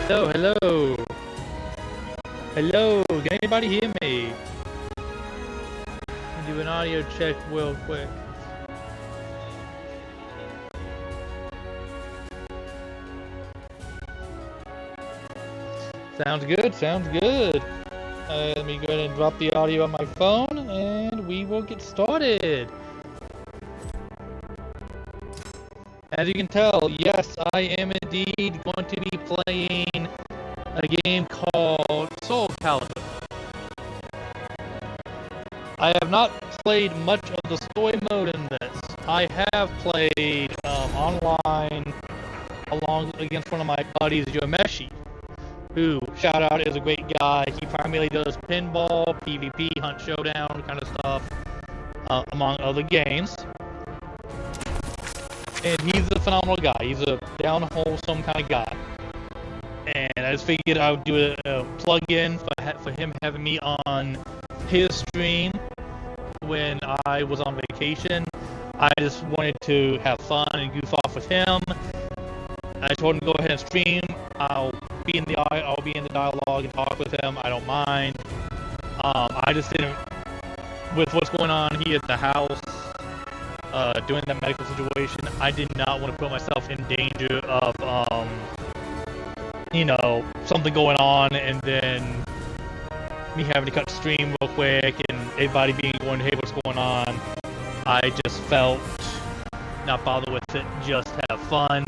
Hello, hello. Hello, can anybody hear me? I'll do an audio check real quick. Sounds good, sounds good. Let me go ahead and drop the audio on my phone and we will get started. As you can tell, yes, I am indeed going to be playing a game called Soul Calibur. I have not played much of the story mode in this. I have played online along against one of my buddies, Yomeshi, who, shout out, is a great guy. He primarily does pinball, PvP, Hunt Showdown kind of stuff, among other games. And he's a phenomenal guy. He's a down wholesome kind of guy. And I just figured I would do a plug-in for him having me on his stream when I was on vacation. I just wanted to have fun and goof off with him. I told him to go ahead and stream. I'll be in the dialogue and talk with him. I don't mind. I just didn't, with what's going on here at the house, doing that medical situation, I did not want to put myself in danger of, something going on and then me having to cut the stream real quick and everybody being going, hey, what's going on? I just felt not bother with it, just have fun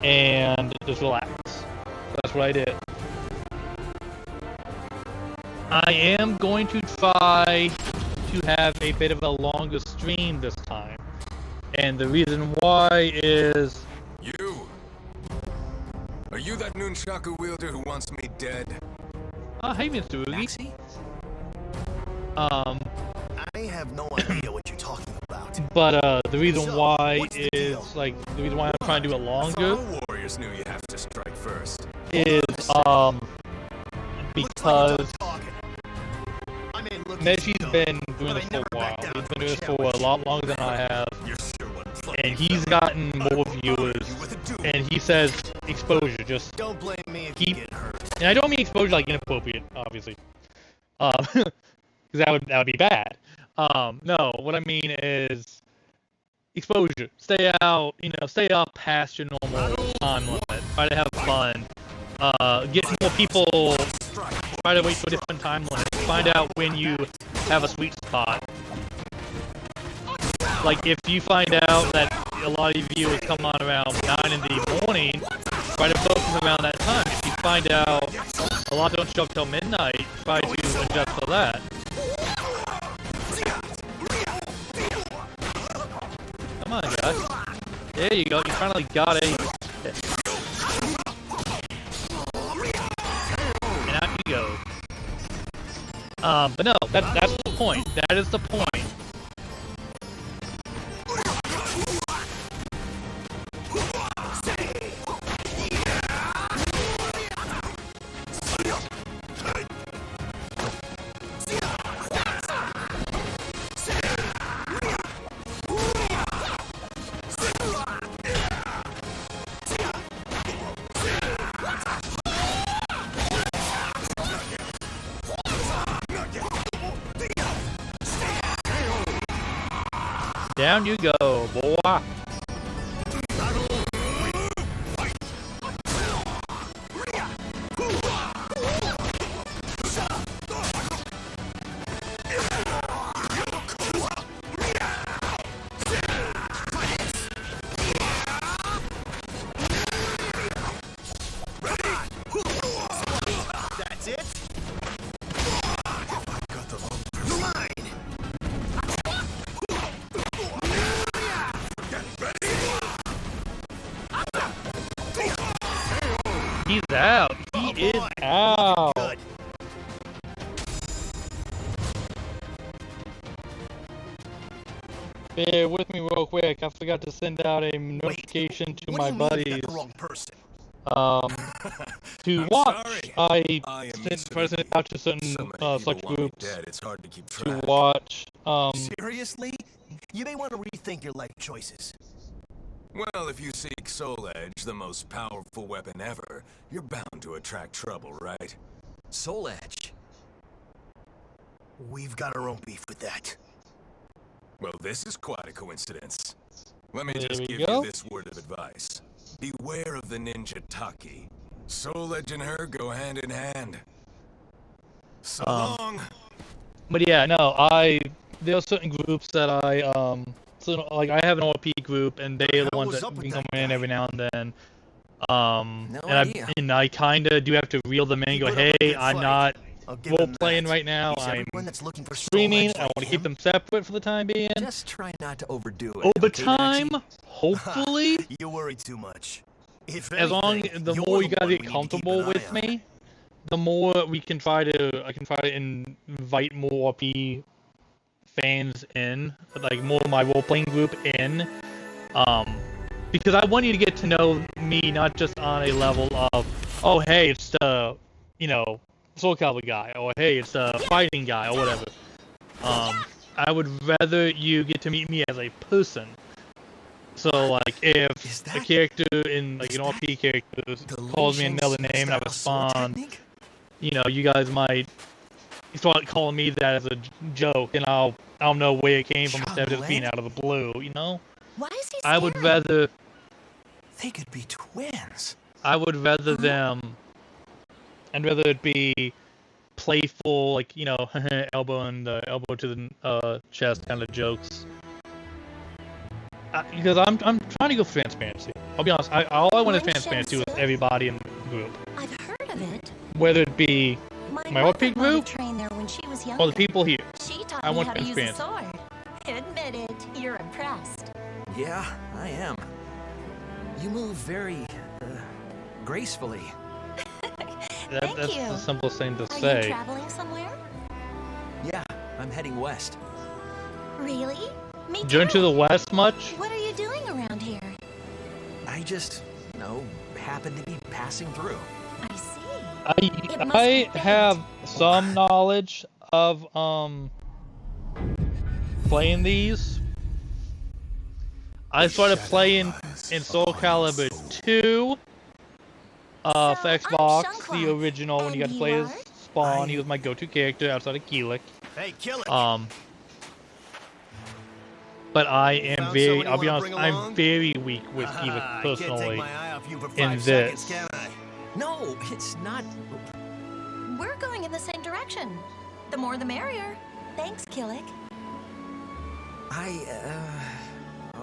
and just relax. So that's what I did. I am going to try to have a bit of a longer stream this time. And the reason why is... You! Are you that Nunchaku wielder who wants me dead? Hey, Mr. Oogie. I have no idea what you're talking about. But, the reason why is, the reason why I'm trying to do it longer... The warriors knew you have to strike first. ...is, because... Meshi's been doing this for a while. He's been doing this for a lot longer than I have. And he's gotten more viewers. And he says exposure, just... Don't blame me if you get hurt. And I don't mean exposure like inappropriate, obviously. Because that would be bad. No, what I mean is... exposure. Stay out, stay up past your normal time limit. Try to have fun. Get more people... Try to wait for different time limits. Find out when you have a sweet spot. Like, if you find out that a lot of viewers come on around 9 in the morning, try to focus around that time. If you find out a lot don't show up till midnight, try to adjust for that. Come on, guys. There you go. You finally got it. And out you go. But no, that's the point. That is the point. Down you go, boy. That's it? He's out. He is out. Good. Bear with me real quick. I forgot to send out a notification to my buddies. To watch. I sent it out to certain select groups to watch. Seriously? You may want to rethink your life choices. Well, if you seek Soul Edge, the most powerful weapon ever, you're bound to attract trouble, right? Soul Edge. We've got our own beef with that. Well, this is quite a coincidence. Let me There just we give go. you this word of advice. Beware of the ninja Taki. Soul Edge and her go hand in hand. So long! But yeah, no, there are certain groups that so like I have an OP group, and they're the hell ones was that up with can come that in guy? every now and then. No idea. And I kind of do have to reel them in and He go, put up a hey, good I'm fight. not I'll give role him playing that. right now. He's I'm everyone that's looking for Soul streaming. Edge I like want to keep him. them separate for the time being. Just try not to overdo it. Over okay, time, Maxie? hopefully, You worry too much. If as long anything, the you're more you the guys one we get need to keep comfortable an eye with on. me, the more I can try to invite more OP fans in, like more of my role playing group in, because I want you to get to know me not just on a level of, oh hey, it's the Soul Calibur guy, or hey, it's the fighting guy, or whatever. I would rather you get to meet me as a person. So like if Is a that- character in like is an OP that character The calls me Liu another Shang name and I style sword respond, technique? you guys might start calling me that as a joke, and I'll know where it came from instead of just being Chocolate? out of the blue, Why is he I would staring? rather They could be twins. I'd rather it be playful, like, elbow to the chest kind of jokes. Because I'm trying to go for transparency. I'll be honest, all I want is Liu transparency with Shang-Sun? everybody in the group. I've heard of it. Whether it be my mother OP might have group trained there when she was younger. or the people here. She taught I me want how to use a transparency. sword. Admit it, you're impressed. Yeah, I am. You move very gracefully. Thank That's you. the simplest thing to Are you say. traveling somewhere? Yeah, I'm heading west. Really? Me too. Journey to the west much? What are you doing around here? I just, happen to be passing through. I see. I must be fate. have some knowledge of playing these. I started playing in Soul Calibur 2 for I'm Xbox, the Shankar. original, when you got And to play you as are? Spawn. He was my go-to character outside of Keelik. Hey, kill it. But I am Found very, someone you I'll be wanna honest, bring I'm along? very weak with Keelik I can't take personally. my eye off you for in 5 seconds, this. can I? No, it's not. We're going in the same direction. The more the merrier. Thanks, Killick.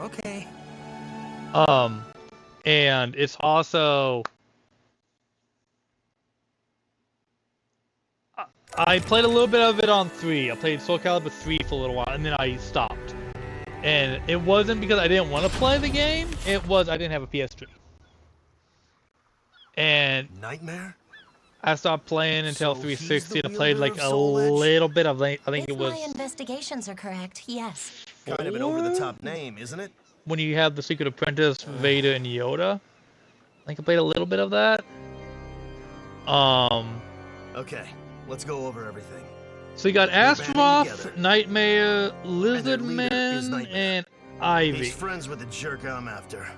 Okay. And it's also, I played a little bit of it on 3. I played Soul Calibur 3 for a little while, and then I stopped. And it wasn't because I didn't want to play the game, it was I didn't have a PS3. And Nightmare? I stopped playing until So he's 360, the and I played wielder like of a Soul Edge? little bit of, I think If it was my investigations are correct, yes. Kind of an over-the-top name, isn't it? when you have the Secret Apprentice, Vader, and Yoda. I think I played a little bit of that. Okay, let's go over everything. So you got banding Astaroth, together. Nightmare, their leader is Lizardman, Nightmare. and Ivy. He's friends with the jerk I'm after.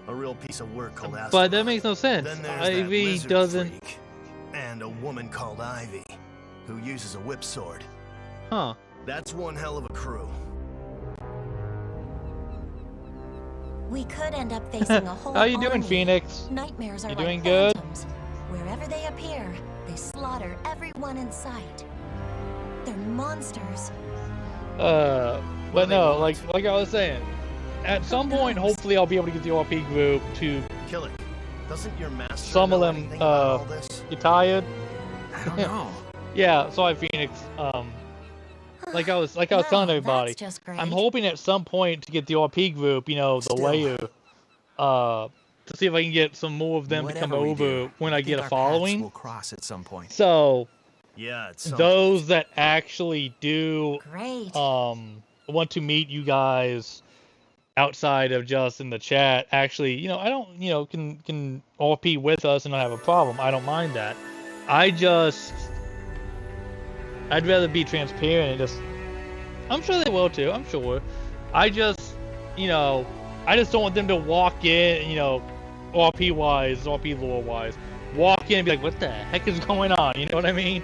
A real piece of work called Astaroth. But that makes no sense. Then there's Ivy that lizard doesn't. freak. And a woman called Ivy, who uses a whip sword. Huh. That's one hell of a crew. We could end up facing a whole How you doing, army. Phoenix? Nightmares are You like doing good? phantoms. Wherever they appear, they slaughter everyone in sight. They're monsters. But no, like I was saying, at some point, hopefully I'll be able to get the OP group to Kill it. Doesn't your master Some of know them, anything about all this? get tired. I don't know. Yeah, so I Phoenix. Like I was telling Well, everybody, that's just great. I'm hoping at some point to get the OP group, the Still. layer, to see if I can get some more of them to come Whatever we over do, when I get a think our paths following. will cross at some point. So Yeah, it's some- those that actually do Great. want to meet you guys outside of just in the chat, actually, I don't, can OP with us and not have a problem. I don't mind that. I'd rather be transparent and just, I'm sure they will too, I'm sure. I just, I just don't want them to walk in, you know, RP wise, RP lore wise, walk in and be like, what the heck is going on? You know what I mean?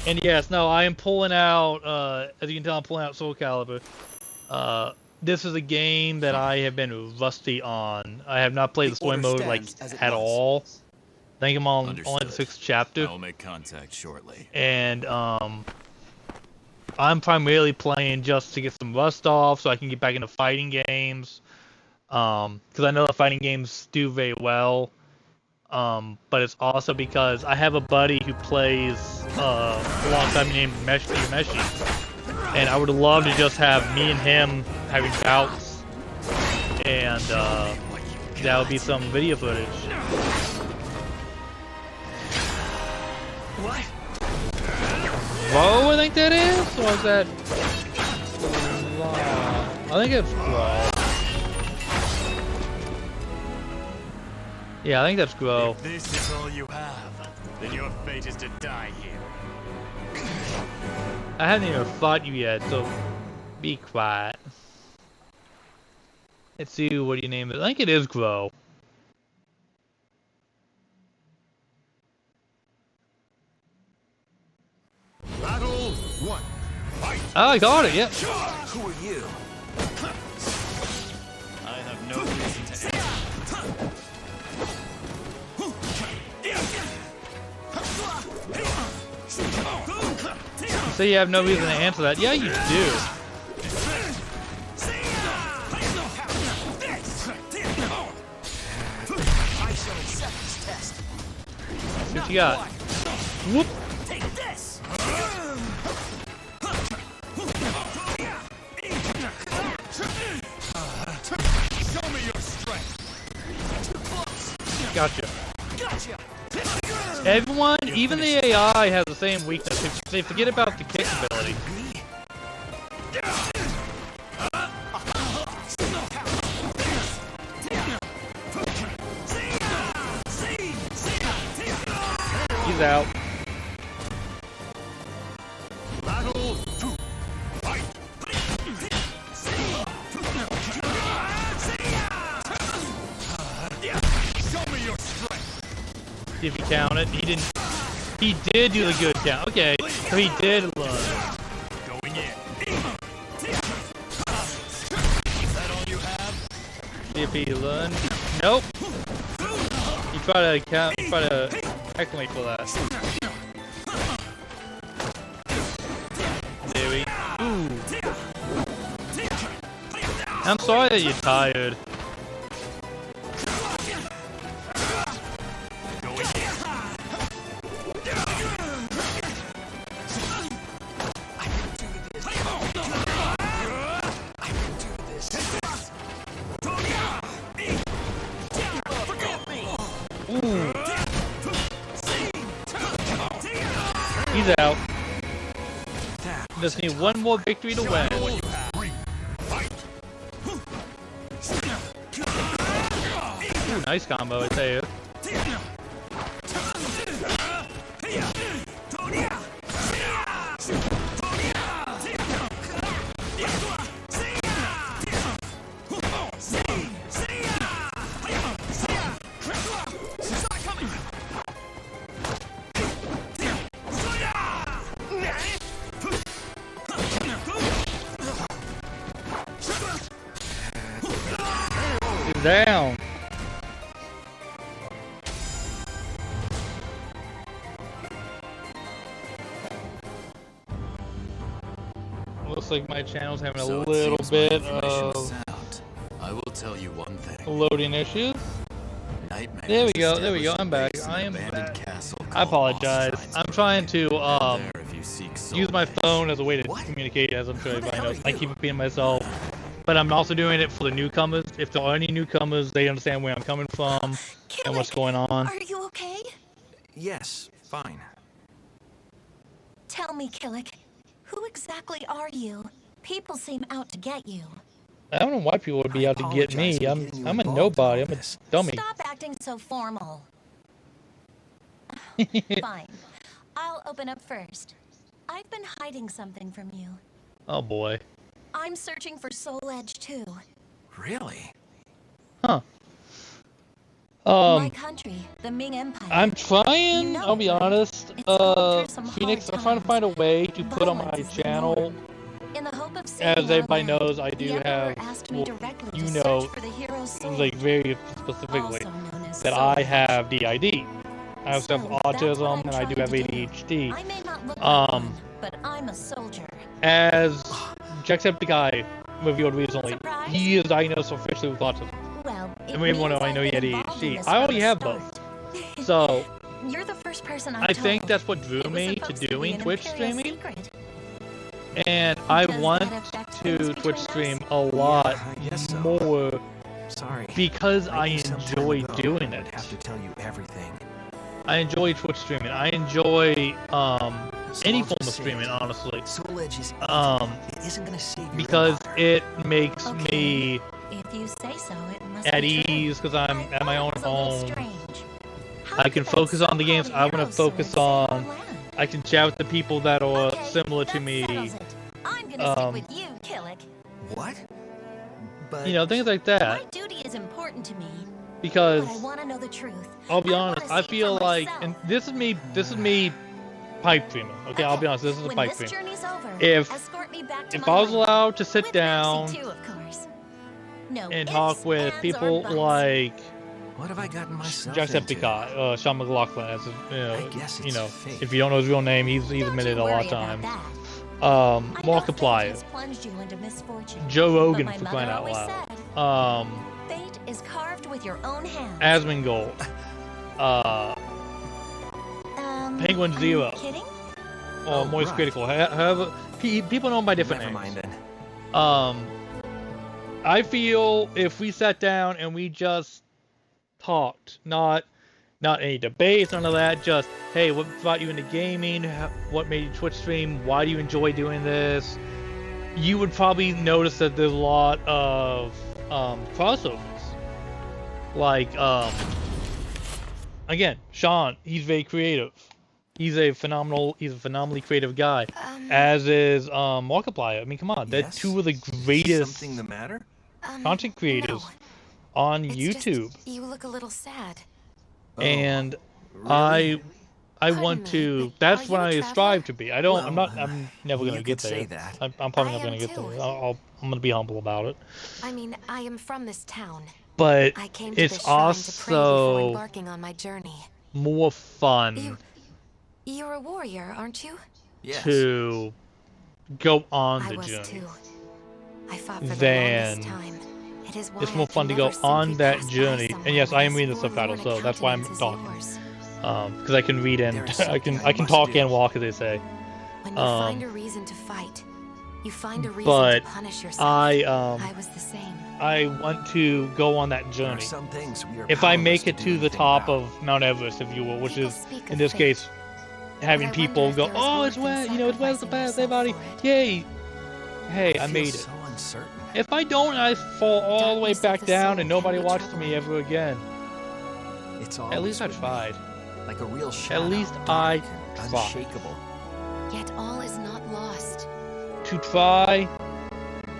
And yes, no, I am pulling out, as you can tell, I'm pulling out Soul Calibur. This is a game that I have been rusty on. I have not played the story mode like at all. I think I'm on only the 6th chapter. I'll make contact shortly. And I'm primarily playing just to get some rust off so I can get back into fighting games. Because I know that fighting games do very well. But it's also because I have a buddy who plays alongside me named Meshi. And I would love to just have me and him having bouts. And that would be some video footage. What? Whoa, I think that is? Or is that... I think it's Grow. Yeah, I think that's Grow. If this is all you have, then your fate is to die here. I haven't even fought you yet, so be quiet. Let's see what your name is. I think it is Grow. Battle 1. Fight! Oh, I got it, yeah. Who are you? I have no reason to answer. You say you have no reason to answer that. Yeah, you do. I shall accept this test. See what you got. Whoop. Take this! Show me your strength! Gotcha. Gotcha! Everyone, even the AI, has the same weakness. They forget about the kick ability. He's out. Battle 2. Fight! Show me your strength! See if he counted. He didn't. He did do the good count. Okay, so he did learn. Going in. Is that all you have? See if he learned. Nope. He tried to count. He tried to heckle me for that. There we. Ooh. I'm sorry that you're tired. Ooh. He's out. Just need one more victory to win. Ooh, nice combo, I tell you. He's down. Looks like my channel's having a So it little seems my bit information is of sound. I will tell you one thing. loading issues. Nightmare There we has go, there we go, established I'm a back. base in I an am abandoned back. castle I called apologize. Lost I'm trying to There, if you seek use my soulmates. phone as a way to What? communicate, as I'm sure Who the everybody hell knows. are I you? keep repeating myself. But I'm also doing it for the newcomers. If there are any newcomers, they understand where I'm coming from and what's going on. Are you okay? Yes, fine. Tell me, Killick, who exactly are you? People seem out to get you. I don't know why people would be I out to get apologize me. for I'm getting you a involved in nobody. all I'm a this. dummy. Stop acting so formal. Fine. I'll open up first. I've been hiding something from you. Oh boy. I I'm searching for Soul Edge too. Really? Huh. My country, the Ming Empire. I'm trying, You know I'll be it, right? honest, It's gone through some Phoenix, hard I'm trying to find a way to put on my Violence is the channel. In the hope of As saving our everybody land, knows, I the do Emperor have, asked me well, directly you to know, search for the hero's soul. like very specifically, Also known as that Soul I Edge. have DID. I also have So, that's what autism I'm and I do trying have to do. ADHD. I may not look like Um, one, but I'm a soldier. As Jacksepticeye revealed recently, Surprise? he is diagnosed officially with autism. Well, it And we means know I I've know he been had involved in ADHD. this I from already the have start. both. So, You're the first person I'm I think told. that's what drew It was me to supposed be doing an Twitch Imperial streaming. secret. And I Does want that affect things to Twitch between stream us? a lot I guess so. more Sorry. because I Maybe some time enjoy ago, doing I'd it. have to tell you everything. I enjoy Twitch streaming. I enjoy So any I'll form just of say streaming, it. honestly, Soul Edge is evil. Um, It isn't gonna save your because empire. it makes Okay. me If you say so, it must at be true. ease because I'm I at my thought own it was a little home. strange. How I could can that focus on the games so-called I want to hero sword focus save our on. land? I can chat with the people that are Okay, similar to that me. settles it. I'm gonna Um, stick with you, Killick. What? But You know, things like My that. duty is important to me, Because but I want to know the truth. I'll be I wanna honest, I see it feel for like, myself. and this is me pipe dreaming. Okay, I'll be honest, this is a when pipe this dream. journey's over, If- escort me back to If my I was land. allowed to sit With down Maxie too, of course. No and ifs, talk with ands, or people buts. like what have I gotten myself into? Jacksepticeye, Sean McLaughlin, as I guess it's fate. if you don't know his real name, he's Don't admitted you a lot worry of about times. that. I know fate Markiplier, has plunged you into misfortune, Joe but Rogan my for mother crying out always loud, said, fate is carved with your own hands. Asmongold, Penguin are Zero. you kidding? or Oh, Moist right. Critical. However, people know him by different Never names. mind then. I feel if we sat down and we just talked, not any debates, none of that, just, hey, what brought you into gaming? What made you Twitch stream? Why do you enjoy doing this? You would probably notice that there's a lot of crossovers. Like, again, Sean, he's very creative. He's a phenomenally creative guy. As is Markiplier. I mean, come on, they're Yes? two of the greatest Something the matter? content creators No, on it's YouTube. Just, you look a little sad. Oh, And really? I Pardon want me, to. but That's are you what a I traveler? strive to be. I don't. I'm Well, not. I'm never gonna you get could there. say that. I'm probably I not gonna am get too. there. I'm gonna be humble about it. I mean, I am from this town. But I came to it's this shrine to pray before also embarking on my journey. more fun You're a warrior, aren't you? Yes. to go on I the was journey. too. I fought for the Then longest time. It is why It's I more can fun to go never on simply that pass by journey. someone And yes, I am with reading as the subtitle, forlorn a so that's why I'm countenance as talking. yours. Because I can read and There is I something can I must talk do. and walk, as they say. When you find a reason to fight, you find a reason But to punish yourself. I was the same. I want to go on that There are journey. some things we are If I powerless make it do to the anything top about. of Mount Everest, if you will, which People is speak in of this fate, case having but I people wonder go, if there is oh, more it's than where, it's where's the sacrificing best, yourself everybody, for it. yay, hey, I It made feels it. so uncertain. If I don't, I fall all the way Darkness of back the down soul and nobody can be watches me troubled. ever again. It's At always least I with me, tried. like a real shadow, least dark I and tried. unshakable. Yet all is not lost. To try,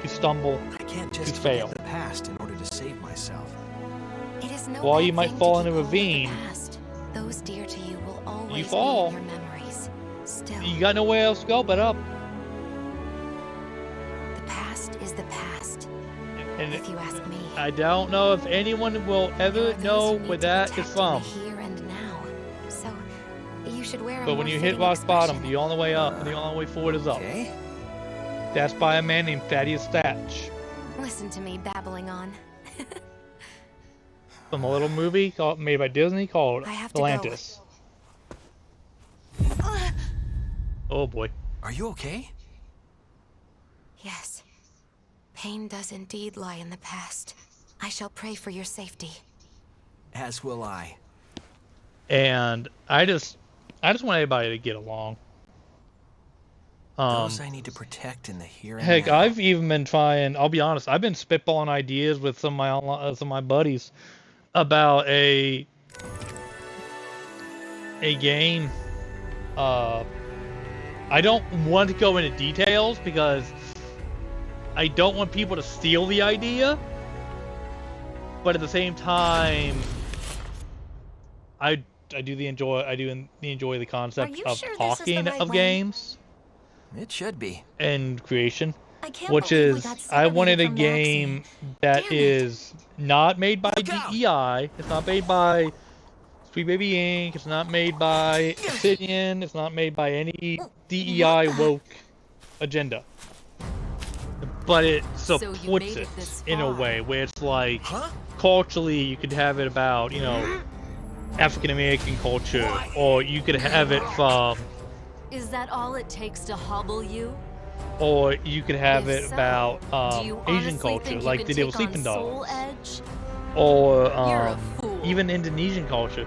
to stumble, I can't just To forget fail. the past in order to save myself. It is no While bad you might thing fall to in a keep hold of the ravine, past. Those dear to you will always fall. be in your memories. Still, you got nowhere else to go but up. the past is the past, And if you ask me. I don't know if anyone will There ever are those know who need where to that is protect in from. the here and now. So, you should wear a But when more you hit fitting rock bottom, expression. the only way up and the only way forward is up. Okay? That's by a man named Thaddeus Thatch. Listen to me babbling on. From a little movie made by Disney called I have to go. Atlantis. Oh boy. Are you okay? Yes. Pain does indeed lie in the past. I shall pray for your safety. As will I. And I just want everybody to get along. Those I need to protect in the here and Heck, now. I've even been trying. I'll be honest. I've been spitballing ideas with some of my buddies about a game. I don't want to go into details because I don't want people to steal the idea, but at the same time, I do enjoy the concept you of sure this is the talking right of way? games It should be. and creation, I can't which believe we is got I separated wanted a from game Maxie. that Damn it. is not made by Look out. DEI. It's not made by Sweet Baby Inc. It's not made by Obsidian. It's not made by any DEI woke agenda. But it So you supports made it it this in a far. way where it's like Huh? culturally you could have it about, you know, African American culture, or you could have it from, Is that all it takes to hobble you? or you could have If it so, about do you Asian honestly culture, think like you they can did with take on Sleeping Soul Dogs, Edge? or You're a fool. even Indonesian culture.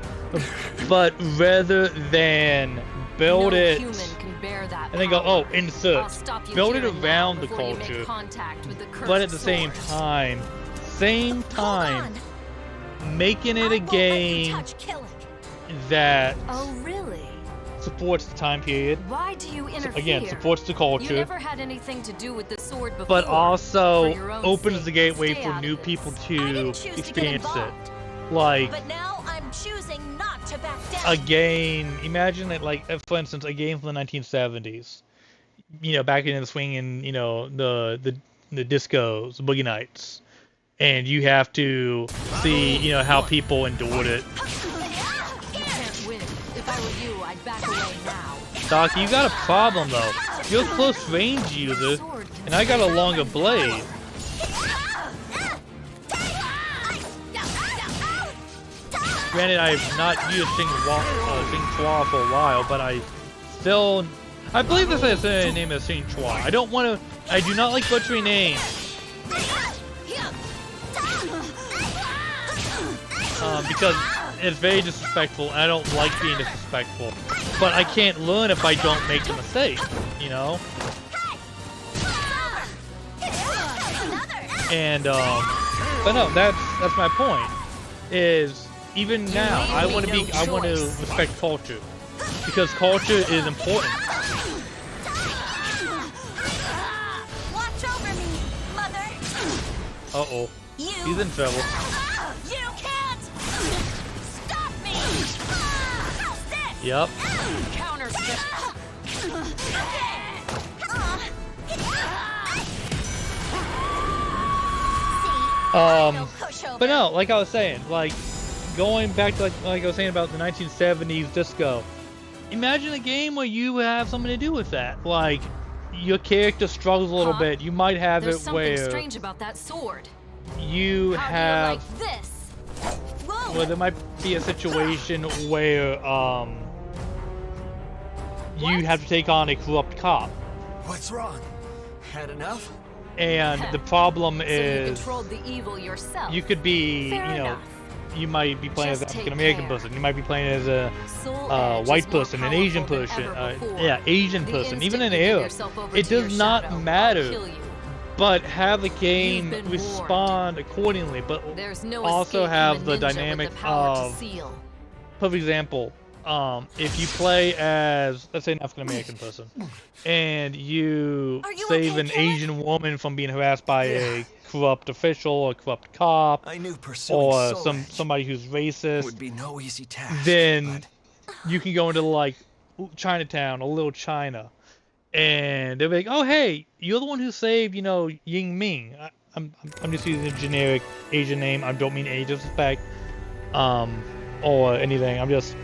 But rather than build no it human can bear that and then go, power. oh, insert, I'll stop you build it here and around now the before you make culture, contact with the but cursed at the same sword. time, Hold on. making I it a won't let you game touch Killick. that Oh, really? supports the time period. Why do you interfere? Again, supports the You culture, never had anything to do with the sword before. but also For your own opens sake, the gateway stay for out new of this. people I to didn't choose to get experience it. involved, Like but now I'm choosing not to back down. a game, imagine it like, for instance, a game from the 1970s. You know, back in the swing and, you know, the discos, the boogie nights. And you have to see, you know, how people endured it. Can't win. If I were you, I'd back away now. Doc, you got a problem though. You're a close range user, Sword can and I got a longer blade. Granted, I've not used Xing Chua for a while, but I believe this is the name of Xing Chua. I do not like butchering names. Because it's very disrespectful, and I don't like being disrespectful. But I can't learn if I don't make the mistake, you know? And, but no, that's my point. Is, even now, I want to respect culture. Because culture is important. Watch over me, mother. Uh-oh. You. He's in trouble. You can't stop me. How's this? Yep. counter But no, like I was saying, like, going back to like I was saying about the 1970s disco, imagine a game where you have something to do with that. Like, your character struggles a little Huh? bit. You might have There's it something where strange about that sword. you How have, do you like this? Whoa. well, there might be a situation where you have to take on a corrupt cop, What's wrong? Had enough? and the problem So you is controlled the evil yourself. you could be, Fair you know, enough. you might be playing as an Just take African American care. person. You might be playing as a Soul Edge white is more person, an Asian powerful than person, ever before. yeah, Asian The person, even instant an you give Arab. yourself over It to your does not shadow, I'll matter, kill you. but have the game been respond accordingly. But There's no also escape have from the a ninja dynamic with the power to of, seal. for example, if you play as, let's say, an African American person, and you Are you save okay, an Karen? Asian woman from being harassed by a corrupt official or a corrupt cop, I knew pursuing or Soul Edge somebody who's racist, would be no easy task. then but you can go into like Chinatown, a little China, and they'll be like, "Oh, hey, you're the one who saved, you know, Ying Ming." I'm just using a generic Asian name. I don't mean any disrespect, or anything. I'm just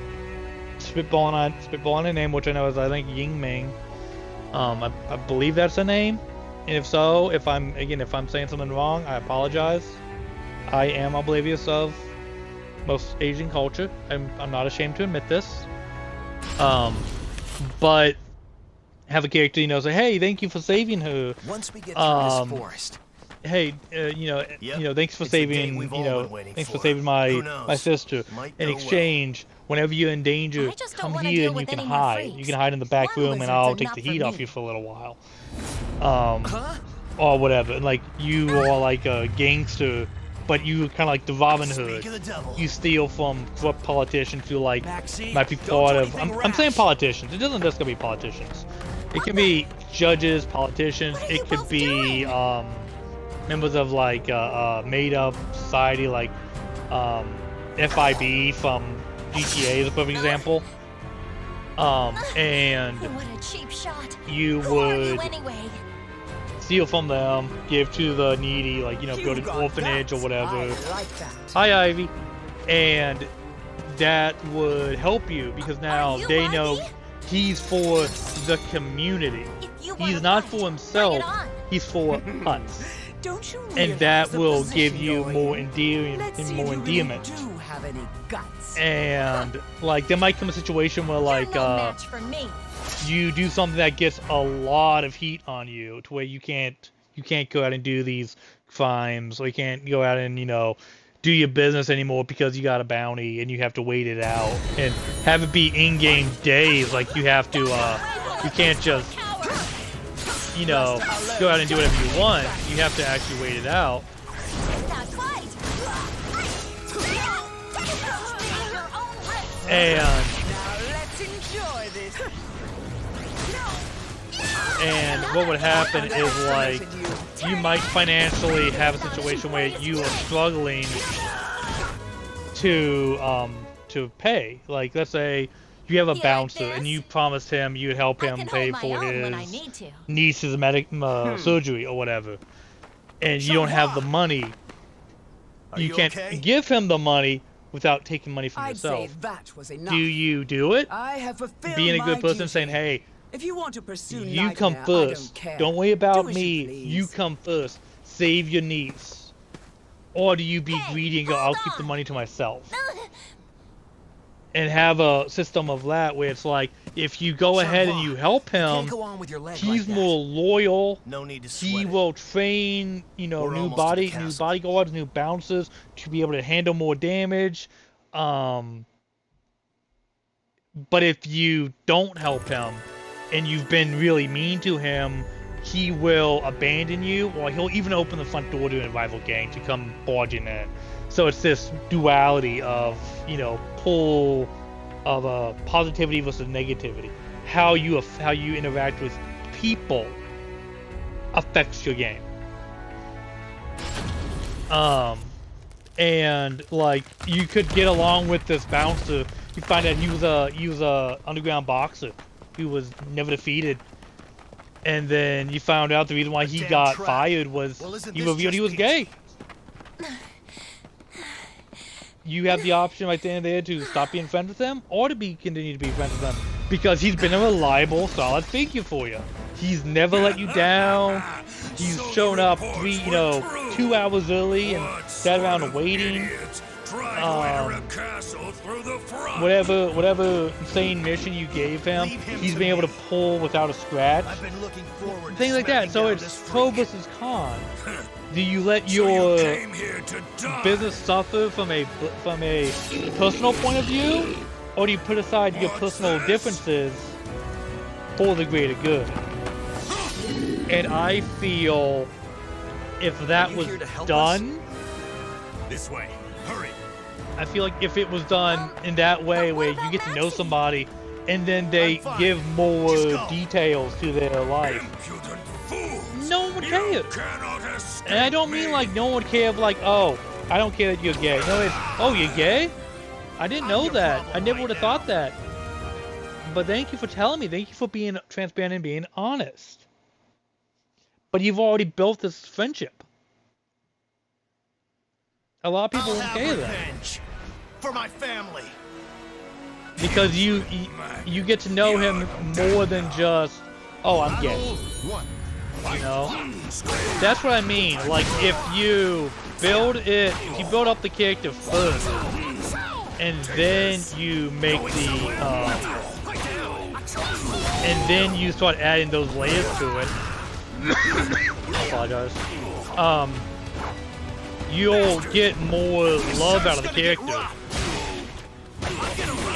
spitballing a name, which I know is, I think, Ying Ming. I believe that's the name, and if so, if I'm saying something wrong, I apologize. I am oblivious of most Asian culture. I'm not ashamed to admit this. But have a character, you know, say, "Hey, thank you for saving her. once we get through this forest, Hey, you know, thanks for It's the day saving, we've you all know, been waiting thanks for for. saving Who my knows? sister. Might In go well. exchange, whenever you're in danger, I just don't come wanna here deal and you with can any more hide. You freaks. can hide in the back One room, and lizard's I'll take enough the for heat off me. you for a little while. huh? Or whatever. And, like, you are like a gangster, but you kind of like the Robin Hood. Speak of the devil. You steal from corrupt politicians who, like, Backseat, might be don't part do of. anything I'm saying rash. politicians. It doesn't just gotta be politicians. It can be judges, politicians. It could be members of like made-up society, like FIB from GTA is a perfect example. And What a cheap shot. you Who are you would anyway? steal from them, give to the needy, like, you know, go to an orphanage or whatever. Hi, Ivy. And that would help you because now you they know Ivy? he's for the community. If you want He's to not fight, for bring himself, it on. he's for us. Don't you And that realize the will give position you you're more in? endearing, Let's see more if you endearment. really do have any guts. And like there might come a situation where like You're no match for me. you do something that gets a lot of heat on you to where you can't go out and do these crimes, or you can't go out and, you know, do your business anymore because you got a bounty and you have to wait it out and have it be in-game days. Like you have to you can't just, you know, go out and do whatever you want. You have to actually wait it out. Not quite. Take your own risk. And Now let's enjoy this. what would happen is like you might financially have a situation where you are struggling to pay. Like let's say you have a You like bouncer and this? you promised him you'd help I him can pay hold my for own when I his need to. niece's medic surgery or whatever, and you don't have the money. Are You you can't okay? give him the money without taking money from I'd say yourself. that was enough. Do you do it? I have fulfilled Being a good my person, duty. saying, "Hey, If you want to pursue you come nightmare, I first. don't care. Don't worry about Do as me. please. You come first. Save your niece." Or do you be Hey, greedy and go, "I'll hold keep the on. money to myself," and have a system of that where it's like, if you go ahead and you help Can't him, go on with your leg he's like that. more loyal. No need to He sweat it. will train, you know, We're new almost to the new castle. bodyguards, new bouncers to be able to handle more damage. But if you don't help him and you've been really mean to him, he will abandon you, or he'll even open the front door to a rival gang to come barging in. So it's this duality of, you know, pull of positivity versus negativity. How you interact with people affects your game. And like you could get along with this bouncer. You find out he was a underground boxer who was never defeated, and then you found out the reason why he Damn got trap. fired was Well, isn't he this revealed he just was gay. You have the option right there and there to stop being friends with him, or to continue to be friends with him, because he's been a reliable, solid figure for you. He's never let you down. He's shown up 2 hours early and sat around waiting. Whatever insane mission you gave him, he's been able to pull without a scratch. I've been looking forward to Things like that. smacking So down it's this pro freak. versus con. Do you let your business suffer from a personal point of view, or do you put aside your personal differences for the greater good? And I feel if that Are you was here to help done, This way. Hurry. I feel like if it was done in that way, where you get to know somebody and then they I'm fine. give more Just go. details to their life, Impudent fools! no one would care. Cannot escape And I don't mean like no one would care of like, oh, I don't care that you're gay. No, it's, oh, you're gay? I didn't know your that. problem I never right would have now. thought that. But thank you for telling me. Thank you for being transparent and being honest. But you've already built this friendship. A lot of people I'll won't have care that. revenge for my family. Because you get to know him more than just, oh, I'm gay. You know? That's what I mean. Like, if you build up the character first, and then you make and then you start adding those layers to it. I apologize. You'll get more love out of the character,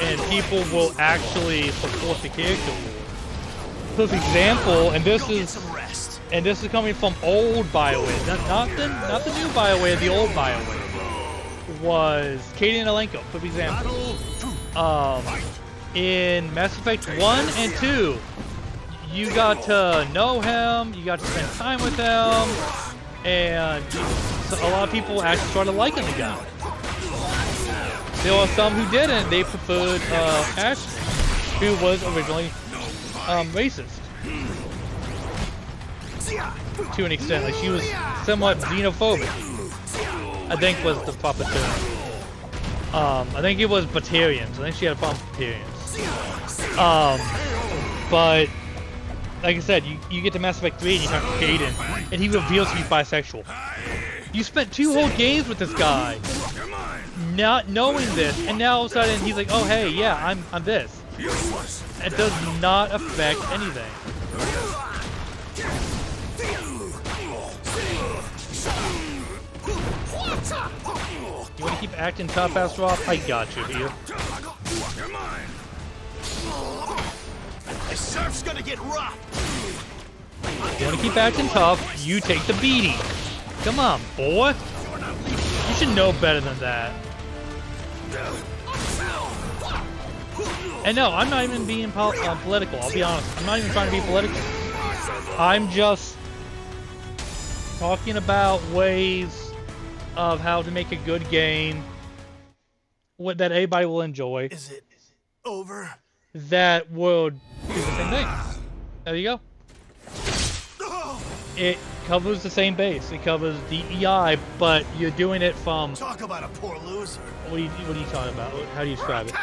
and people will actually support the character more. For example, and this Go get is some rest. coming from old BioWare, not the new BioWare, the old BioWare, was Katie Alenko, for example. In Mass Effect 1 and 2, you got to know him, you got to spend time with him, and so a lot of people actually started liking the guy. There were some who didn't. They preferred Ashley, who was originally racist. To an extent, like she was somewhat xenophobic, I think was the proper term. I think it was Batarians. I think she had a problem with Batarians. But like I said, you get to Mass Effect 3 and you talk to Caden, and he reveals he's bisexual. You spent 2 whole games with this guy, not knowing this, and now all of a sudden he's like, oh hey, yeah, I'm this. It does not affect anything. You want to keep acting tough, Astaroth? I got you here. The surf's gonna get rough. You want to keep acting tough? You take the beating. Come on, boy. You should know better than that. And no, I'm not even being political. I'll be honest. I'm not even trying to be political. I'm just talking about ways of how to make a good game that everybody will enjoy. Is it over? That would do the same thing. There you go. It covers the same base. It covers DEI, but you're doing it from. Talk about a poor loser. What are you talking about? How do you describe it?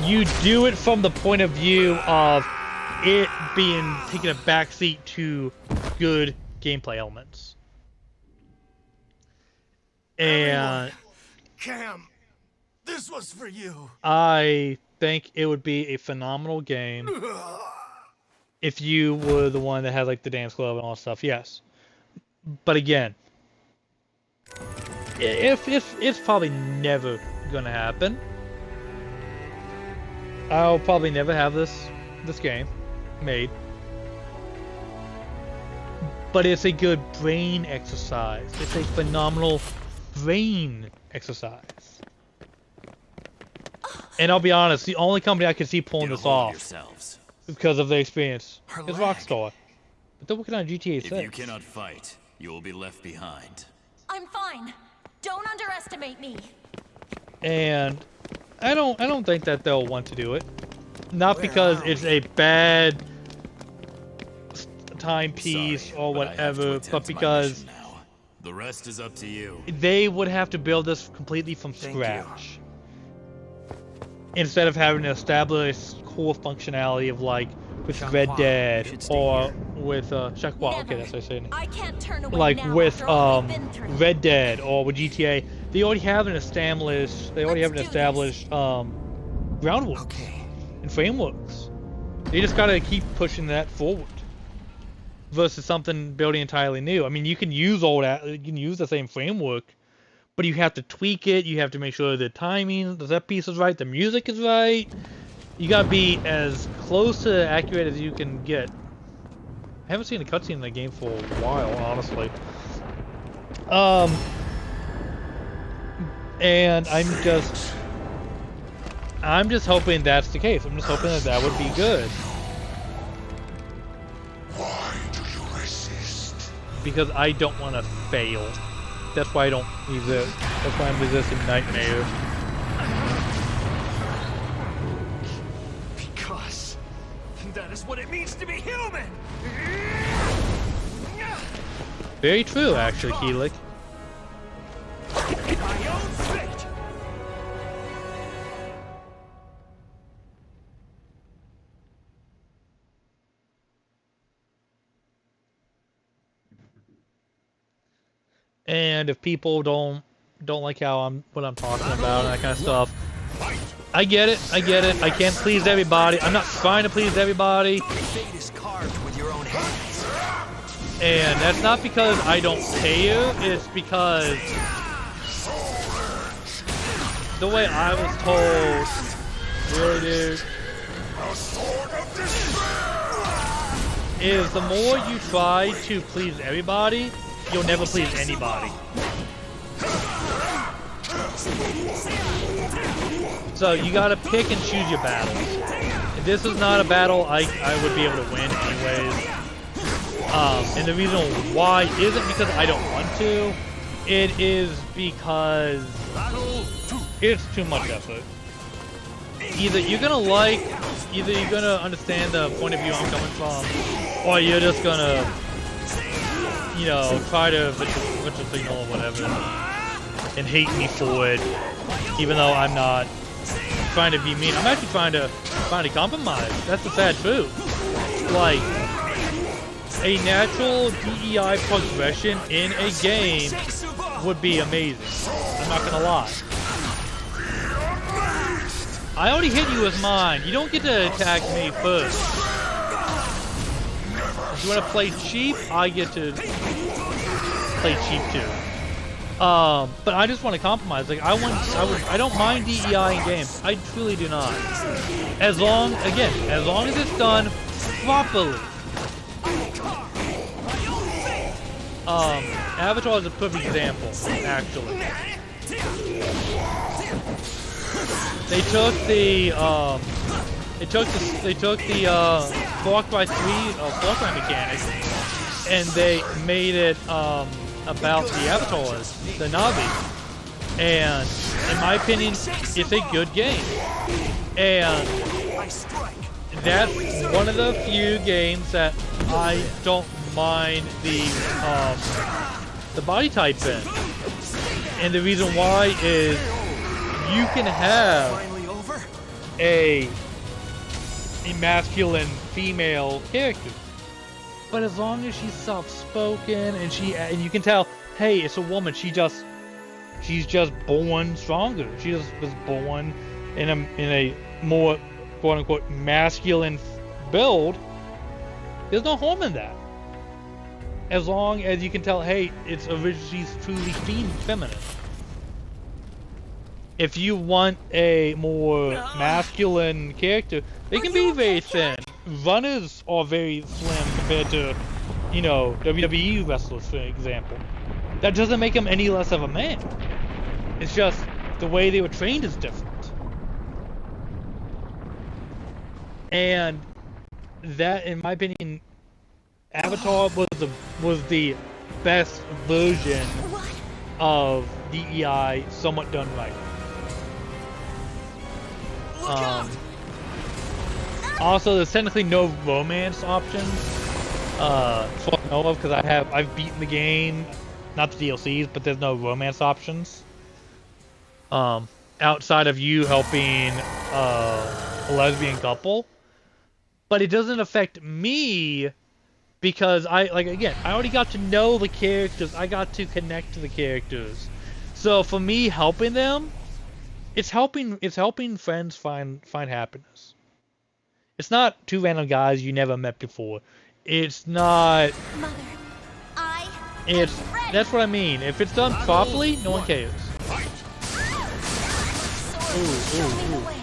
You do it from the point of view of it being taking a backseat to good gameplay elements. And Cam, this was for you. I think it would be a phenomenal game if you were the one that had like the dance club and all that stuff. Yes, but again, if it's probably never gonna happen. I'll probably never have this game made. But it's a good brain exercise. It's a phenomenal brain exercise. And I'll be honest, the only company I could see pulling this off because of the experience is Rockstar. But they're working on GTA 6. If you cannot fight, you will be left behind. I'm fine. Don't underestimate me. And I don't think that they'll want to do it. Not because it's a bad timepiece or whatever, but because the rest is up to you. They would have to build this completely from scratch. Instead of having to establish core functionality of like with Red Dead or with Shaqua. Okay, that's what I say. I can't turn away like now with after all we've been through. Red Dead or with GTA, they already have an established groundwork and frameworks. They just gotta keep pushing that forward. Versus something building entirely new. I mean, you can use all that. You can use the same framework, but you have to tweak it. You have to make sure the timing, the set piece is right, the music is right. You gotta be as close to accurate as you can get. I haven't seen a cutscene in the game for a while, honestly. And I'm just hoping that's the case. I'm just hoping that would be good. Why do you resist? Because I don't want to fail. That's why I don't resist. That's why I'm resisting Nightmare. Because that is what it means to be human. Very true, actually, Keelik. My own fate. And if people don't like what I'm talking about and that kind of stuff, I get it. I can't please everybody. I'm not trying to please everybody. Fate is carved with your own hands. And that's not because I don't care. It's because the way I was told, really, dude, is the more you try to please everybody, you'll never please anybody. So you gotta pick and choose your battles. this is not a battle I would be able to win anyways. And the reason why isn't because I don't want to. It is because it's too much effort. Either you're gonna understand the point of view I'm coming from, or you're just gonna, you know, try to virtual signal or whatever and hate me for it, even though I'm not trying to be mean. I'm actually trying to compromise. That's the sad truth. Like, a natural DEI progression in a game would be amazing. I'm not gonna lie. I already hit you with mine. You don't get to attack me first. If you want to play cheap, I get to play cheap too. But I just want to compromise. Like I don't mind DEI in games. I truly do not. As long as it's done properly. Avatar is a perfect example, actually. They took the Far Cry 3 Far Cry mechanics and they made it about the avatars, the Na'vi. And in my opinion, it's a good game. And that's one of the few games that I don't mind the body type in. And the reason why is you can have a masculine female character, but as long as she's soft-spoken and you can tell, hey, it's a woman. She's just born stronger. She just was born in a more quote-unquote masculine build. There's no harm in that. As long as you can tell, hey, she's truly feminine. If you want a more masculine character, they can be very thin. Runners are very slim compared to, you know, WWE wrestlers, for example. That doesn't make them any less of a man. It's just the way they were trained is different. And that, in my opinion, Avatar was the best version of DEI, somewhat done right. Also, there's technically no romance options, so I know of, because I've beaten the game, not the DLCs, but there's no romance options. Outside of you helping a lesbian couple, but it doesn't affect me because I already got to know the characters. I got to connect to the characters, so for me helping them. It's helping friends find happiness. It's not two random guys you never met before. It's not. Mother, that's what I mean. If it's done properly, no one cares. Ooh.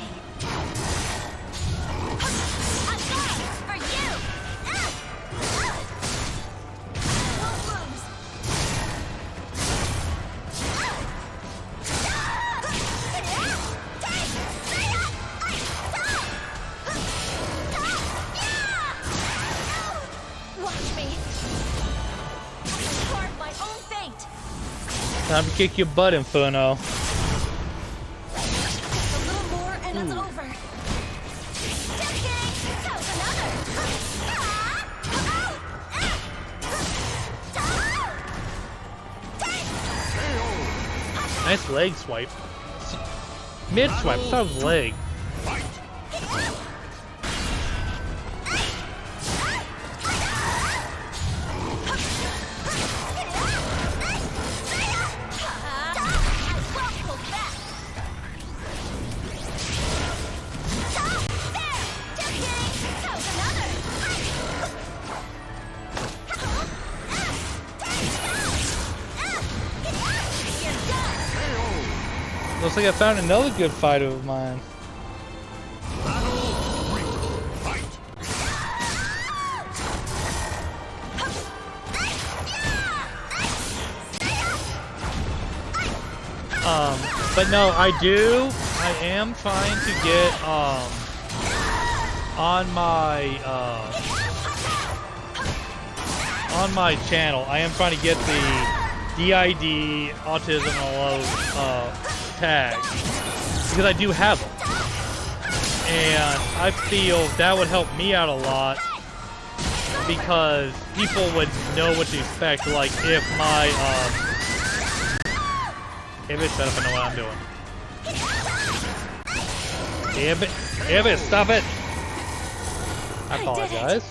Time to kick your butt, Inferno. Just a little more and it's over. Nice leg swipe. Mid swipe, that was leg. Looks like I found another good fighter of mine. But no, I am trying to get, on my channel, I am trying to get the DID, autism, and all those tags because I do have them, and I feel that would help me out a lot because people would know what to expect. Like if my shut up, I know what I'm doing. Damn it, stop it! I apologize.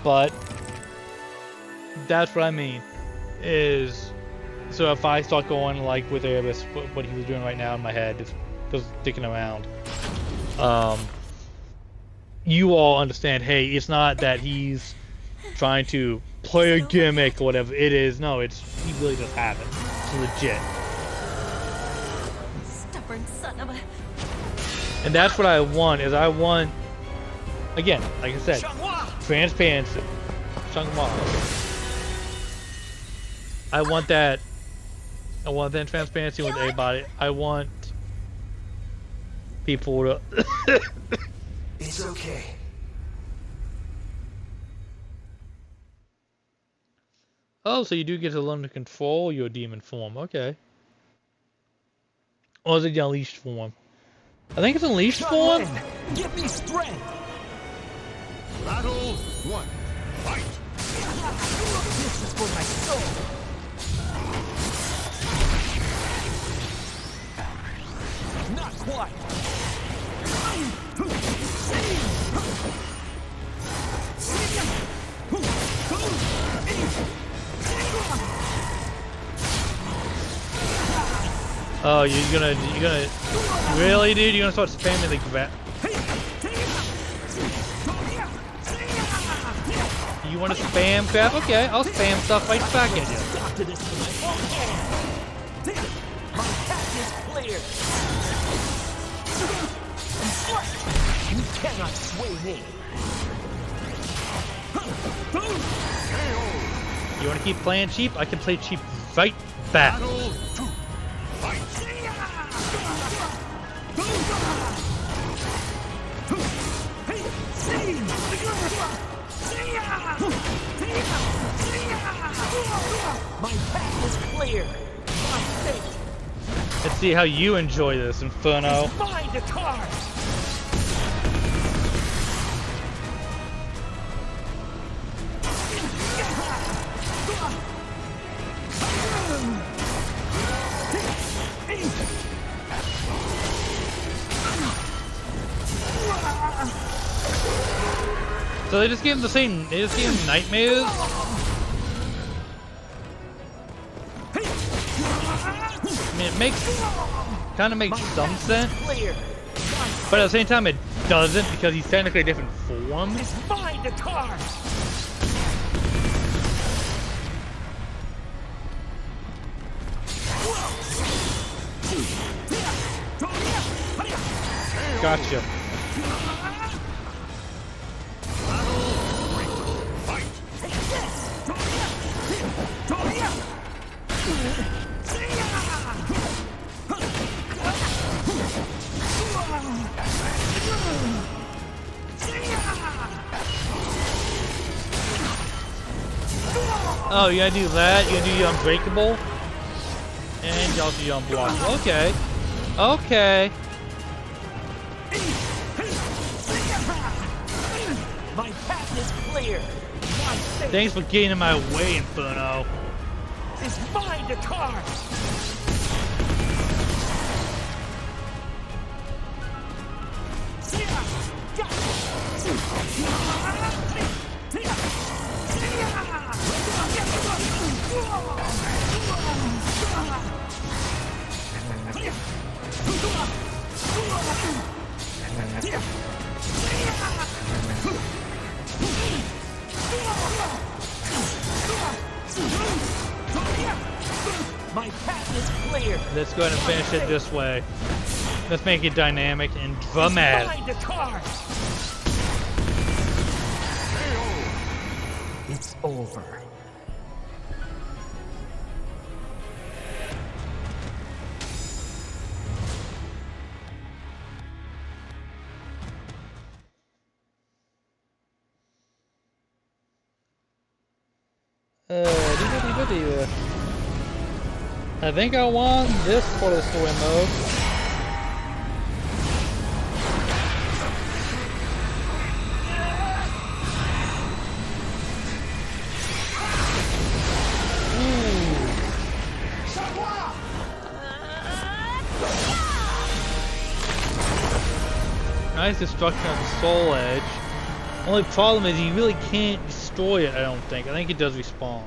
But that's what I mean. Is so if I start going like with Erebus, what he was doing right now in my head, just sticking around. You all understand? Hey, it's not that he's trying to play a gimmick or whatever. It is he really does have it. It's legit. Stubborn son of a... And that's what I want, again, like I said, transparency. Changhua. I want that transparency with everybody. I want people to... It's okay. Oh, so you do get to learn to control your demon form. Okay. Or is it the unleashed form? I think it's unleashed form. Give me strength. Battle 1. Fight! This is for my soul. Not quite. Oh, you're gonna really, dude? You're gonna start spamming the grab? You want to spam grab? Okay, I'll spam stuff right back at you. After this with my own hand. My path is clear. You cannot sway me. You want to keep playing cheap? I can play cheap right back. Battle 2. Fight! My path is clear. My fate. Let's see how you enjoy this, Inferno. Find the card. So they just gave him they just gave him nightmares? I mean, it kind of makes some sense, but at the same time it doesn't because he's technically a different form. Find the card. Gotcha. Oh, you gotta do that? You gotta do your unbreakable? And you also do your unblockable. Okay. Okay. My path is clear. Thanks for getting in my way, Inferno. Is find the card. My path is clear. Let's go ahead and finish it this way. Let's make it dynamic and dramatic. Find the card. It's over. I think I won this part of the story mode. Nice destruction of the Soul Edge. Only problem is you really can't destroy it, I don't think. I think it does respawn.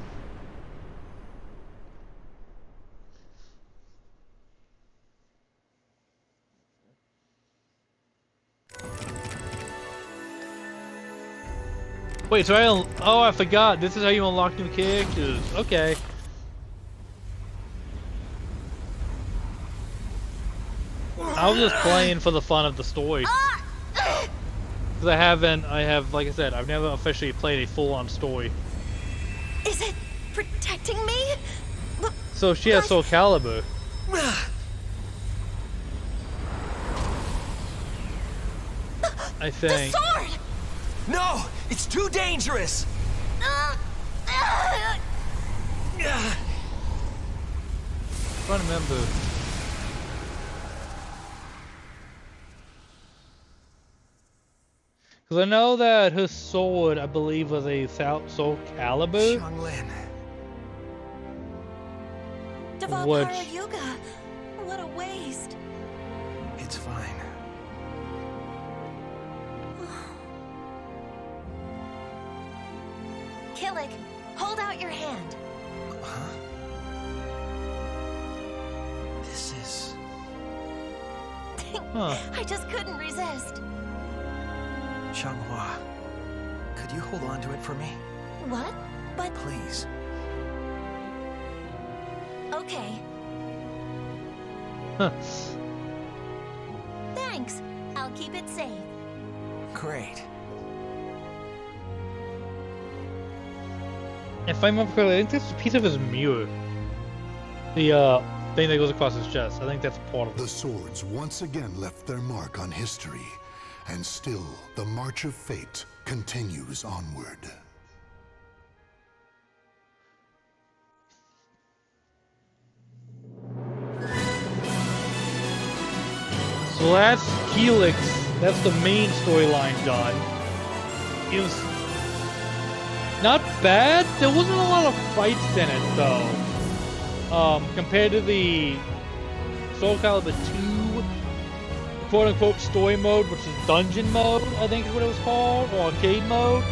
Wait, so oh, I forgot. This is how you unlock new characters. Okay. I was just playing for the fun of the story. Because I have, like I said, I've never officially played a full-on story. Is it protecting me? So she has Soul Calibur. I think. The sword! No! It's too dangerous! I'm trying to remember. Because I know that her sword, I believe, was a Soul Calibur. Xianglin. Devalkara Yuga. What a waste. It's fine. Killick, hold out your hand. Huh? This is... Huh. I just couldn't resist. Xianghua, could you hold on to it for me? What? But... Please. Okay. Huh. Thanks. I'll keep it safe. Great. If I remember correctly, I think that's a piece of his mirror. The thing that goes across his chest. I think that's part of it. The swords once again left their mark on history, and still the march of fate continues onward. So that's Helix. That's the main storyline done. It was not bad. There wasn't a lot of fights in it though. Compared to the Soul Calibur 2 quote-unquote story mode, which is dungeon mode, I think is what it was called, or arcade mode,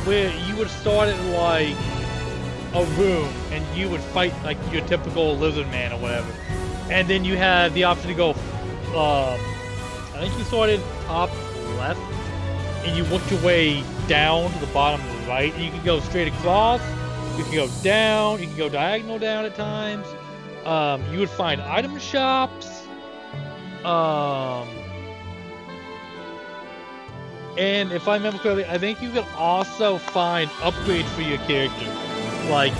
where you would start at like a room and you would fight like your typical lizard man or whatever, and then you had the option to go, I think you started top left and you worked your way down to the bottom of the right, and you could go straight across, you could go down, you could go diagonal down at times. You would find item shops. And if I remember correctly, I think you could also find upgrades for your character, like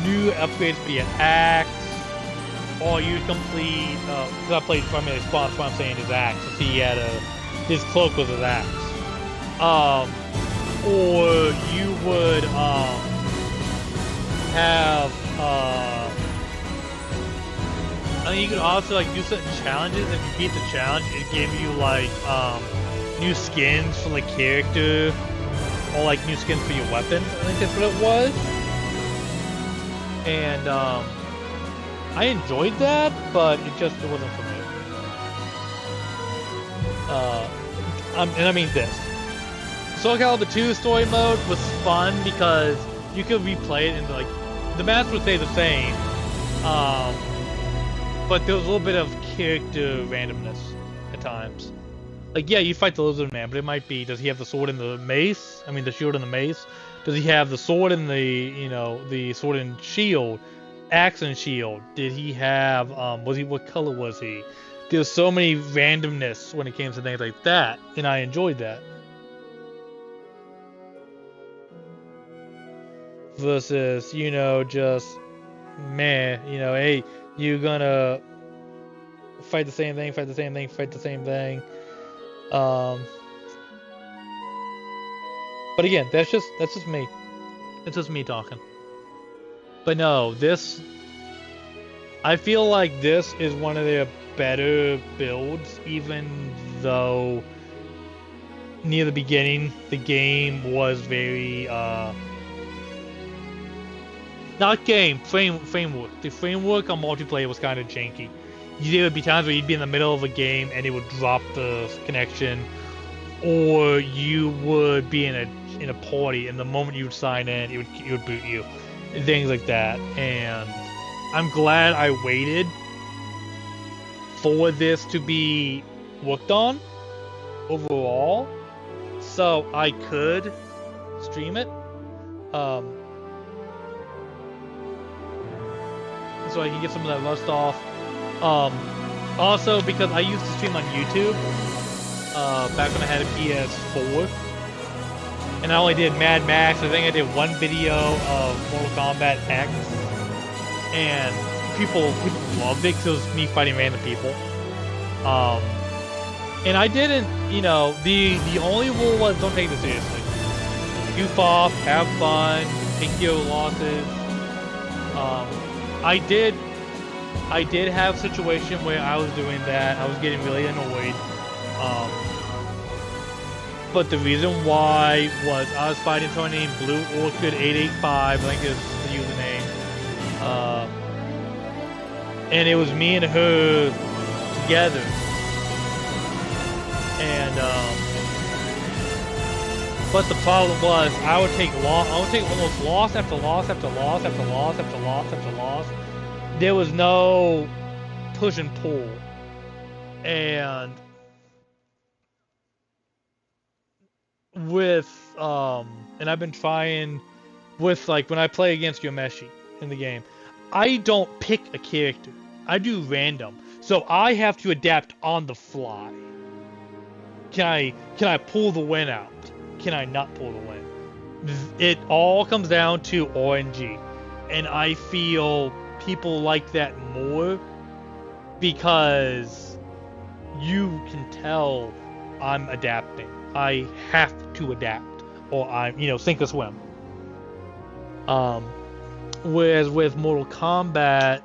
new upgrades for your axe, or you complete. Because I played primarily Spawn, so I'm saying his axe. So he had his cloak was his axe. Or you would have. I mean, you could also like do certain challenges. If you beat the challenge, it gave you like new skins for the character, or like new skins for your weapons. I think that's what it was. And I enjoyed that, but it wasn't for me. And I mean this. Soul Calibur 2 story mode was fun because you could replay it and like the maps would stay the same. But there was a little bit of character randomness at times. Like, yeah, you fight the lizard man, but it might be, does he have the sword and the mace? I mean, the shield and the mace? Does he have the sword and the sword and shield? Axe and shield? Did he have, what color was he? There's so many randomness when it came to things like that, and I enjoyed that. Versus, just, meh, hey, you gonna fight the same thing, fight the same thing, fight the same thing. But again, that's just me. It's just me talking. But no, this... I feel like this is one of their better builds, even though near the beginning the game was very not game framework. The framework on multiplayer was kind of janky. There would be times where you'd be in the middle of a game and it would drop the connection, or you would be in a party and the moment you would sign in, it would boot you, things like that. And I'm glad I waited for this to be worked on overall, so I could stream it. So I can get some of that rust off. Also, because I used to stream on YouTube back when I had a PS4, and I only did Mad Max. I think I did one video of Mortal Kombat X, and people loved it because it was me fighting random people. And I didn't, you know, the only rule was don't take this seriously. Goof off, have fun, take your losses. I did have a situation where I was doing that. I was getting really annoyed. But the reason why was I was fighting someone named Blue Orchid 885, I think is the username. And it was me and her together. And but the problem was I would take almost loss after loss after loss after loss after loss after loss. There was no push and pull. And with and I've been trying with, like, when I play against Yomeshi in the game, I don't pick a character. I do random. So I have to adapt on the fly. Can I pull the win out? Can I not pull the win? It all comes down to RNG. And I feel people like that more because you can tell I'm adapting. I have to adapt, or I'm, you know, sink or swim. Whereas with Mortal Kombat,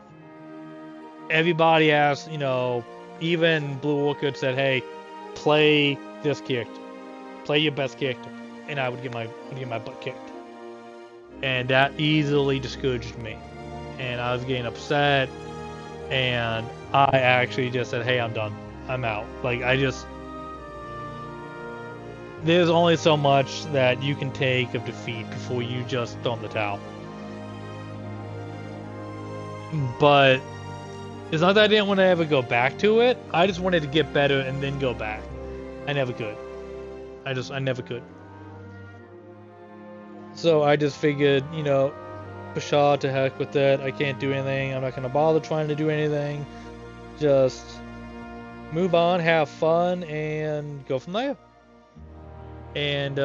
everybody asked, you know, even Blue Orchid said, hey, play this character. Play your best character. And I would get my butt kicked. And that easily discouraged me. And I was getting upset. And I actually just said, hey, I'm done. I'm out. Like, there's only so much that you can take of defeat before you just throw in the towel. But it's not that I didn't want to ever go back to it. I just wanted to get better and then go back. I never could. I never could. So I just figured, you know, pshaw, to heck with that. I can't do anything. I'm not going to bother trying to do anything. Just move on, have fun, and go from there. And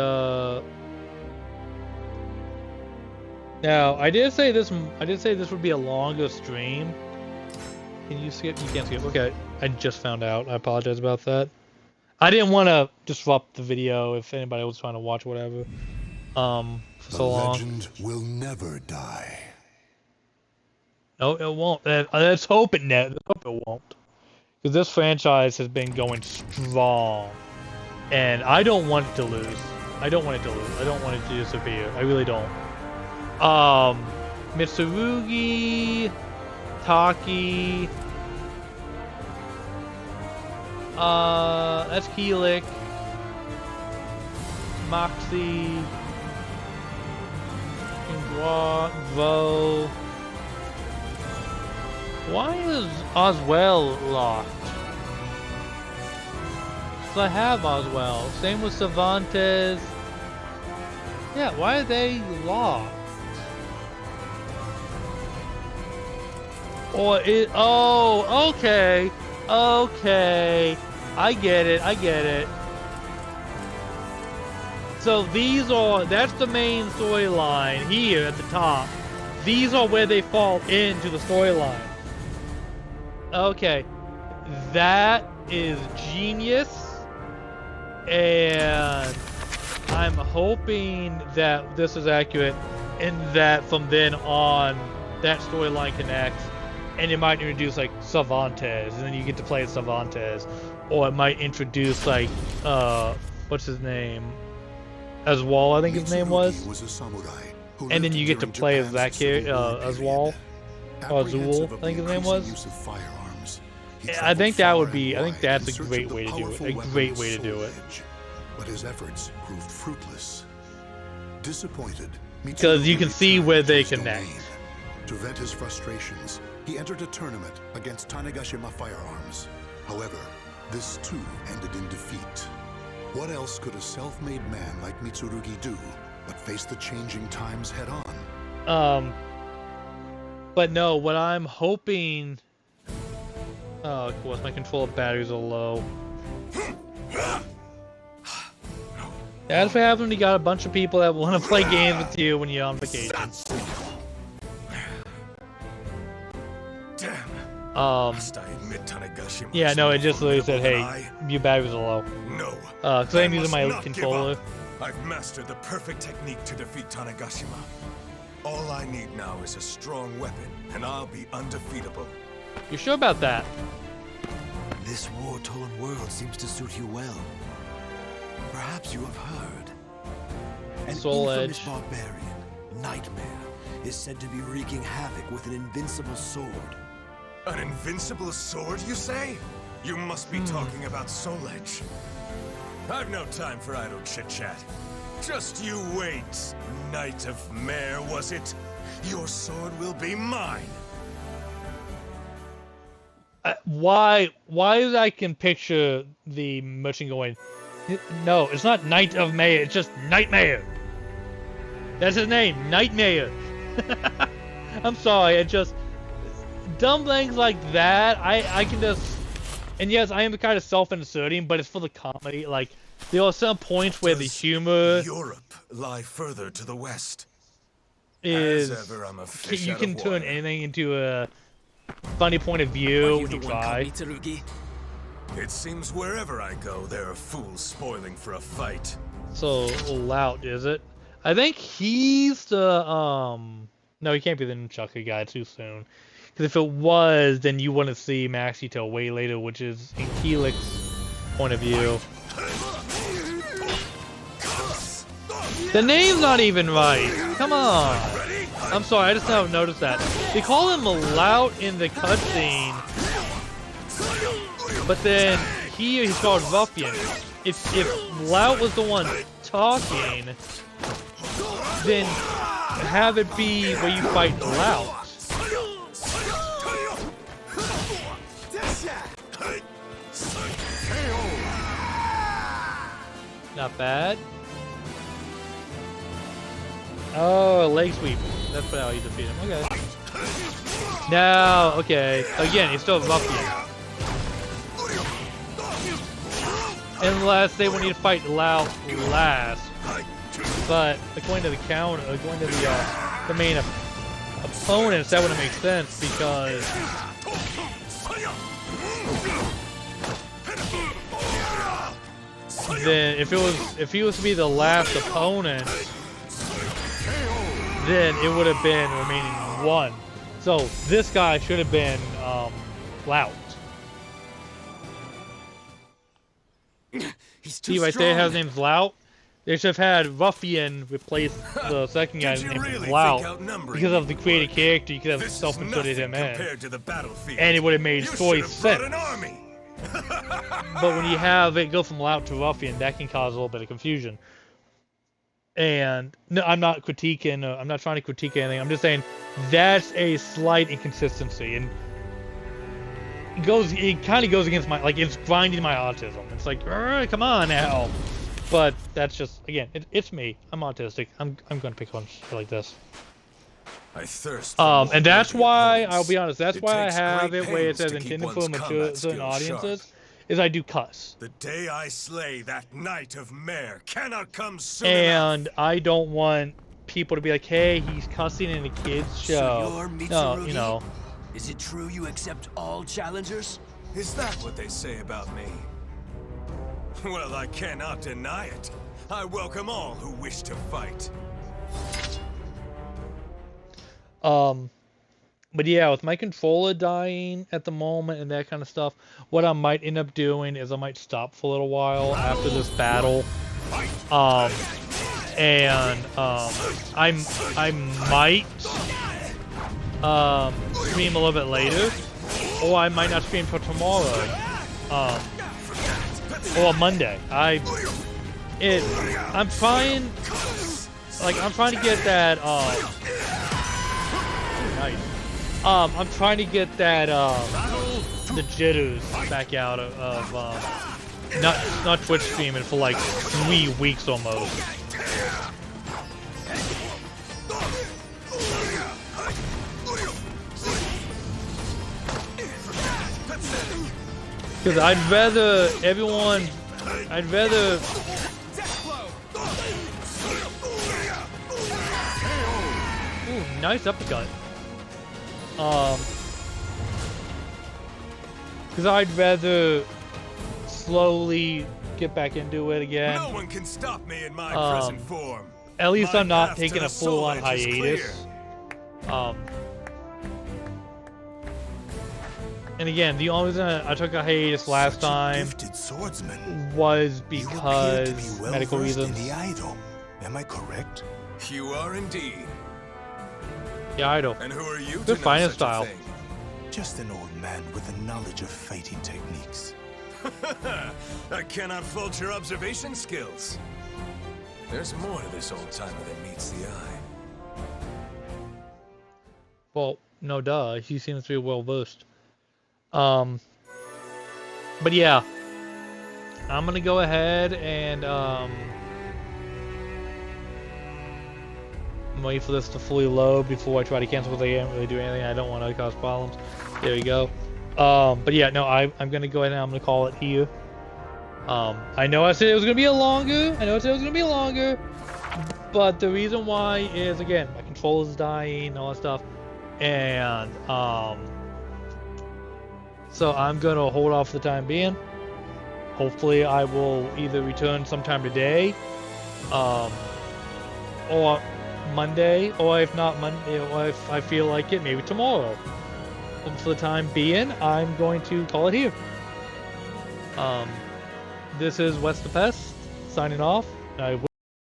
now I did say this would be a longer stream. Can you skip? You can't skip. Okay, I just found out. I apologize about that. I didn't want to disrupt the video if anybody was trying to watch whatever. For so long. The legend will never die. No, it won't. Let's hope it won't. Because this franchise has been going strong. And I don't want it to lose. I don't want it to disappear. I really don't. Mitsurugi, Taki, that's Keelik, Moxie, Vo. Why is Oswell locked? I have Oswell. Same with Cervantes. Yeah, why are they locked? Or it? Oh, okay, okay. I get it. So that's the main storyline here at the top. These are where they fall into the storyline. Okay, that is genius. And I'm hoping that this is accurate. and that from then on, that storyline connects, and it might introduce like Cervantes, and then you get to play as Cervantes, or it might introduce like what's his name, Aswal, I think his name was a samurai who and then lived you get to during play as Japan's that character, Civil War Aswal, period. or Azul, Apprehensive I of think the his name increasing was. use of firearms, he I traveled think that far would be. and I think wide that's in a search great of the way to do it. powerful A weapon great way to do Soul it. Edge. But his efforts proved fruitless. Disappointed, Because you Mitsurugi can see returned where to they his connect. domain. To vent his frustrations, he entered a tournament against Tanegashima Firearms. However, this too ended in defeat. What else could a self-made man like Mitsurugi do but face the changing times head on? But no, what I'm hoping. Oh, of course, my controller batteries are low. That's what happens when you got a bunch of people that want to play games with you when you're on vacation. Damn. Must I admit Tanegashima Yeah, is no, more it just literally said, formidable hey, than your batteries are low. No. Because I'm I using my must not give controller. up. I've mastered the perfect technique to defeat Tanegashima. All I need now is a strong weapon, and I'll be undefeatable. You sure about that? This war-torn world seems to suit you well. Perhaps you have heard. An Soul infamous Edge. barbarian, Nightmare, is said to be wreaking havoc with an invincible sword. An invincible sword, you say? You must be talking about Soul Edge. I've no time for idle chit-chat. Just you wait, Knight of Mare, was it? Your sword will be mine. Why is I can picture the merchant going, no, it's not Knight of Mare, it's just Nightmare. That's his name, Nightmare. I'm sorry, it just dumb things like that. I can just, and yes, I am kind of self-inserting, but it's for the comedy. Like there are some points where the humor Europe lie further to the west. is As ever, I'm a fish you out can of turn water. anything into a funny point of view when you try. It seems wherever I go, there are fools spoiling for a fight. So loud is it? I think he's the no, he can't be the Nunchaku guy too soon. Because if it was, then you wouldn't see Maxi till way later, which is in Keelix's point of view. The name's not even right. Come on. I'm sorry, I just now noticed that. They call him Lout in the cutscene, but then here he's called Ruffian. If Lout was the one talking, then have it be where you fight Lout. Not bad. Oh, leg sweep. That's how you defeat him. Okay. Now, okay. Again, he's still Ruffian. Unless they want you to fight Lout last. But according to the counter, according to the main opponents, that wouldn't make sense because then if he was to be the last opponent, then it would have been remaining one. So this guy should have been Lout. See right there, his name's Lout. They should have had Ruffian replace the second guy named really Lout think because of the created were? character. You could have This is self-inserted him nothing in, compared to the battlefield. and it would have made You story should have brought sense. an army. But when you have it go from Lout to Ruffian, that can cause a little bit of confusion. And no, I'm not critiquing. I'm not trying to critique anything. I'm just saying that's a slight inconsistency, and it kind of goes against my, like, it's grinding my autism. It's like, come on now. But that's just, again, it's me. I'm autistic. I'm gonna pick on shit like this. I thirst. for more And that's worthy why opponents. I'll be honest. That's It why I takes have great it where it pains says to keep intended for one's mature combat certain skills audiences. sharp. Is I do cuss. The day I slay that Knight of Mare cannot come soon enough. And I don't want people to be like, hey, he's cussing in a kid's show. So you're No, Mitsurugi? you know. Is it true you accept all challengers? Is that what they say about me? Well, I cannot deny it. I welcome all who wish to fight. But yeah, with my controller dying at the moment and that kind of stuff, what I might end up doing is I might stop for a little while after this battle. I might stream a little bit later, or I might not stream till tomorrow, or Monday. I'm trying to get that nice. I'm trying to get that the jitters back out of not Twitch streaming for like 3 weeks almost. Because I'd rather ooh, nice uppercut. Because I'd rather slowly get back into it again. No one can stop me in my present form. At least My I'm not path taking to a full-on Soul Edge is hiatus. And again, the only reason I took a hiatus last time was because medical reasons. Am I correct? You are indeed. Yeah, Idol. And who are you Good to know fighting such a style. thing? Just an old man with a knowledge of fighting techniques. I cannot fault your observation skills. There's more to this old timer than meets the eye. Well, no duh. He seems to be well versed. But yeah, I'm gonna go ahead and wait for this to fully load before I try to cancel, because I can't really do anything. I don't want to cause problems. There we go. But yeah, no, I'm gonna go ahead and I'm gonna call it here. I know I said it was gonna be longer. But the reason why is, again, my controller's dying and all that stuff, and so I'm gonna hold off for the time being. Hopefully, I will either return sometime today, or Monday, or if not Monday, or if I feel like it, maybe tomorrow. But for the time being, I'm going to call it here. This is West the Pest signing off. I